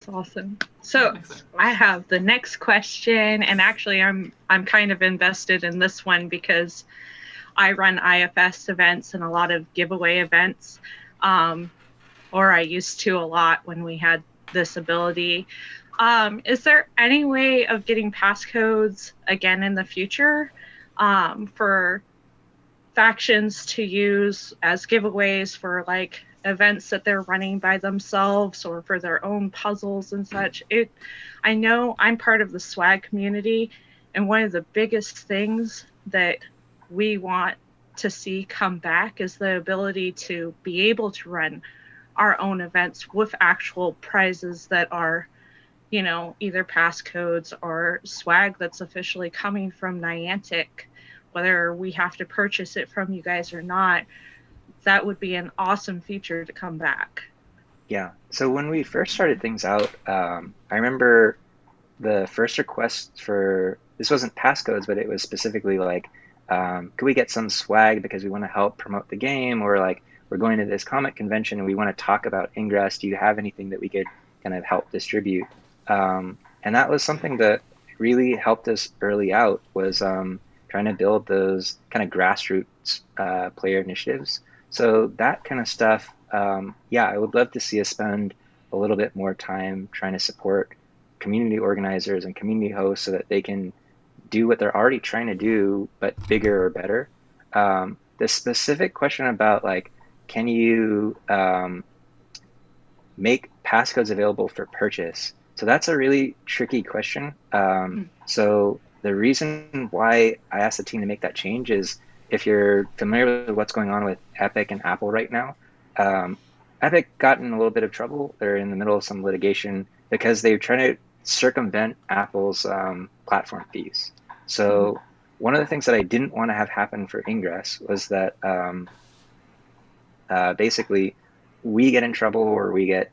That's awesome. So I have the next question, and actually I'm kind of invested in this one because I run IFS events and a lot of giveaway events, or I used to a lot when we had this ability. Is there any way of getting passcodes again in the future for factions to use as giveaways for like events that they're running by themselves or for their own puzzles and such? I know I'm part of the swag community, and one of the biggest things that we want to see come back is the ability to be able to run our own events with actual prizes that are, you know, either passcodes or swag that's officially coming from Niantic, whether we have to purchase it from you guys or not. That would be an awesome feature to come back. Yeah. So when we first started things out, I remember the first request for this wasn't passcodes, but it was specifically like, could we get some swag because we want to help promote the game, or like we're going to this comic convention and we want to talk about Ingress. Do you have anything that we could kind of help distribute? And that was something that really helped us early out, was trying to build those kind of grassroots player initiatives. So that kind of stuff, yeah, I would love to see us spend a little bit more time trying to support community organizers and community hosts so that they can do what they're already trying to do, but bigger or better. The specific question about like, can you make passcodes available for purchase? So that's a really tricky question. So the reason why I asked the team to make that change is, if you're familiar with what's going on with Epic and Apple right now, Epic got in a little bit of trouble. They're in the middle of some litigation because they're trying to circumvent Apple's platform fees. So one of the things that I didn't want to have happen for Ingress was that basically we get in trouble, or we get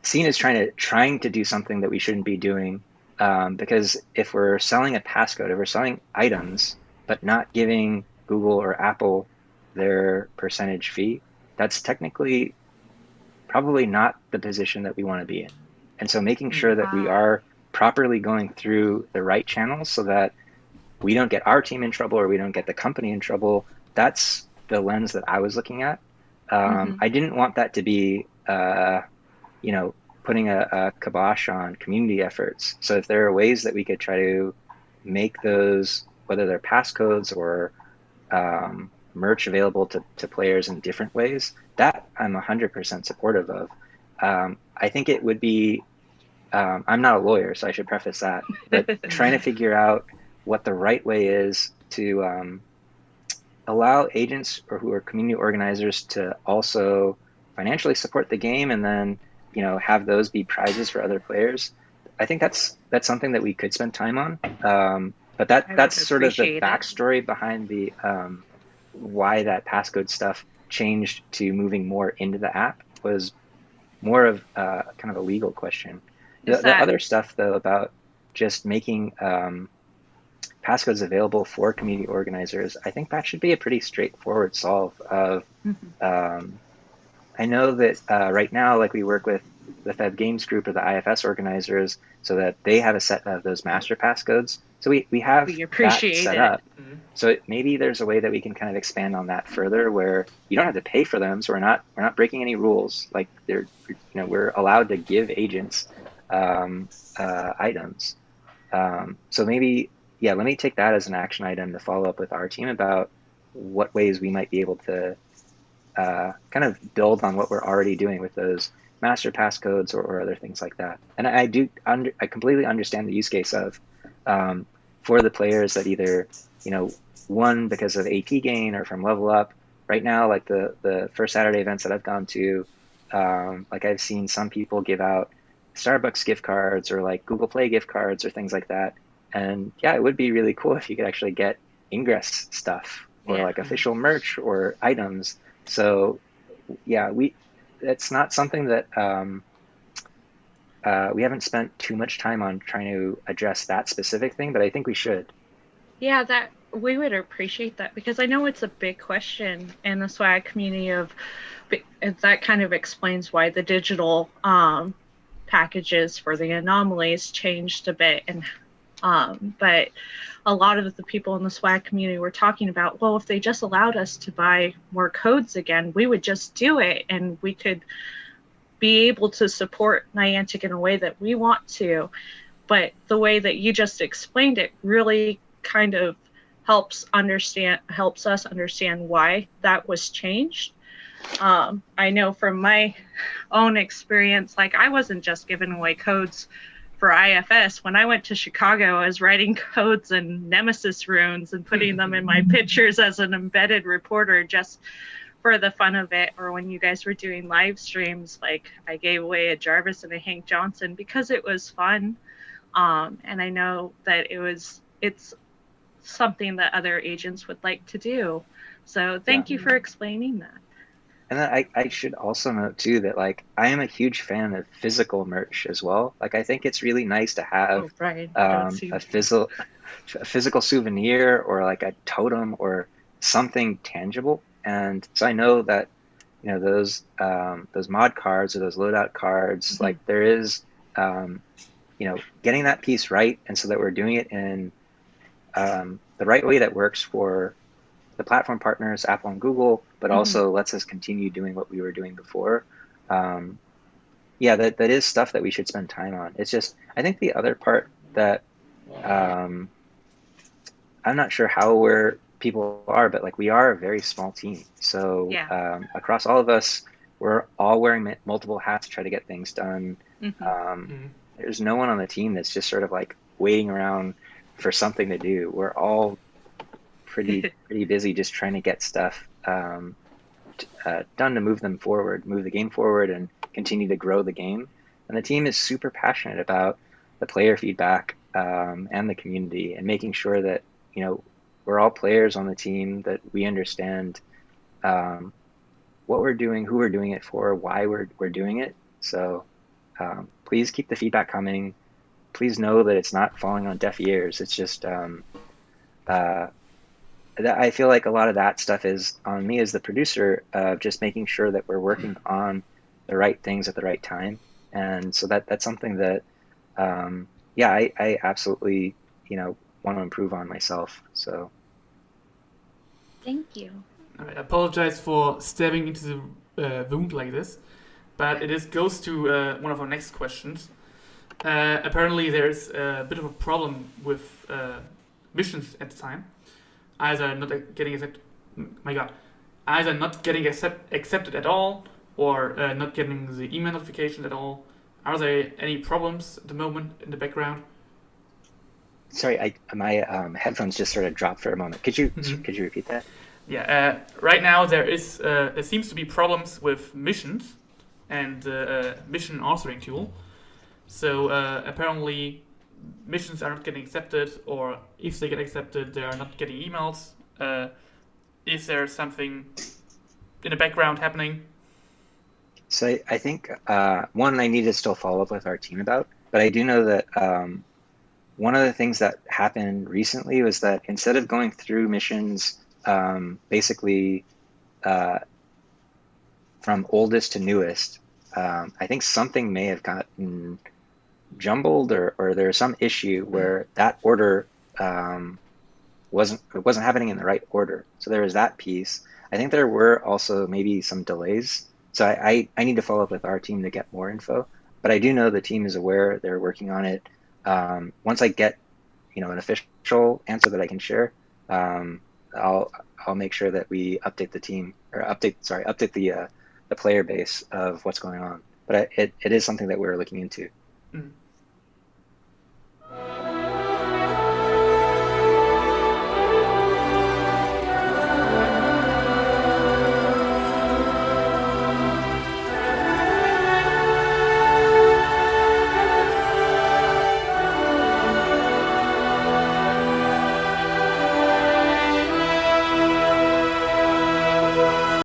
seen as trying to do something that we shouldn't be doing. Because if we're selling a passcode, if we're selling items, but not giving Google or Apple their percentage fee, that's technically probably not the position that we want to be in. And so making sure that we are properly going through the right channels so that we don't get our team in trouble or we don't get the company in trouble, that's the lens that I was looking at. I didn't want that to be, putting a kibosh on community efforts. So if there are ways that we could try to make those, whether they're passcodes or merch, available to players in different ways, that I'm 100% supportive of. I think it would be, I'm not a lawyer, so I should preface that, but trying to figure out what the right way is to allow agents or who are community organizers to also financially support the game, and then have those be prizes for other players. I think that's something that we could spend time on. But that's sort of the backstory behind the why that passcode stuff changed to moving more into the app, was more of kind of a legal question. The other stuff, though, about just making passcodes available for community organizers, I think that should be a pretty straightforward solve of I know that right now, like, we work with the Feb Games Group or the IFS organizers so that they have a set of those master passcodes. So we have that set up. So maybe there's a way that we can kind of expand on that further, where you don't have to pay for them. So we're not breaking any rules. Like, we're allowed to give agents items. So maybe, yeah, let me take that as an action item to follow up with our team about what ways we might be able to kind of build on what we're already doing with those master passcodes or other things like that. And I completely understand the use case of for the players that either won because of AP gain or from level up. Right now, like the first Saturday events that I've gone to, like, I've seen some people give out Starbucks gift cards or like Google Play gift cards or things like that. And yeah, it would be really cool if you could actually get Ingress stuff or like official merch or items. So yeah, it's not something that we haven't spent too much time on trying to address that specific thing, but I think we should. Yeah, we would appreciate that, because I know it's a big question in the swag community of that kind of explains why the digital packages for the anomalies changed a bit. And but a lot of the people in the SWAG community were talking about, well, if they just allowed us to buy more codes again, we would just do it, and we could be able to support Niantic in a way that we want to. But the way that you just explained it really kind of helps us understand why that was changed. I know from my own experience, like, I wasn't just giving away codes for IFS. When I went to Chicago, I was writing codes in Nemesis runes and putting them in my pictures as an embedded reporter just for the fun of it. Or when you guys were doing live streams, like, I gave away a Jarvis and a Hank Johnson because it was fun. And I know that it's something that other agents would like to do. So thank you for explaining that. And then I should also note too that, like, I am a huge fan of physical merch as well. Like, I think it's really nice to have a physical souvenir, or like a totem or something tangible. And so I know that, you know, those mod cards or those loadout cards, like, there is you know, getting that piece right, and so that we're doing it in the right way that works for the platform partners, Apple and Google, but also lets us continue doing what we were doing before. Yeah, that is stuff that we should spend time on. It's just, I think the other part that I'm not sure how people are, but, like, we are a very small team. So across all of us, we're all wearing multiple hats to try to get things done. There's no one on the team that's just sort of like waiting around for something to do. We're all pretty busy just trying to get stuff done to move the game forward, and continue to grow the game. And the team is super passionate about the player feedback and the community, and making sure that, you know, we're all players on the team, that we understand what we're doing, who we're doing it for, why we're doing it. So please keep the feedback coming. Please know that it's not falling on deaf ears. It's just I feel like a lot of that stuff is on me as the producer, of just making sure that we're working on the right things at the right time. And so that's something that I absolutely, you know, want to improve on myself. So thank you. I apologize for stabbing into the wound like this, but it goes to one of our next questions. Apparently there's a bit of a problem with missions at the time. Either not getting accepted at all, or not getting the email notification at all. Are there any problems at the moment in the background? Sorry, my headphones just sort of dropped for a moment. Could you repeat that? Yeah. Right now there seems to be problems with missions and mission authoring tool. So apparently missions are not getting accepted, or if they get accepted, they are not getting emails. Is there something in the background happening? So I think one, I need to still follow up with our team about, but I do know that one of the things that happened recently was that instead of going through missions basically from oldest to newest, I think something may have gotten jumbled, or there's some issue where that order wasn't happening in the right order. So there was that piece. I think there were also maybe some delays. So I need to follow up with our team to get more info. But I do know the team is aware, they're working on it. Once I get, you know, an official answer that I can share, I'll make sure that we update the team, or update the player base of what's going on. But it is something that we're looking into.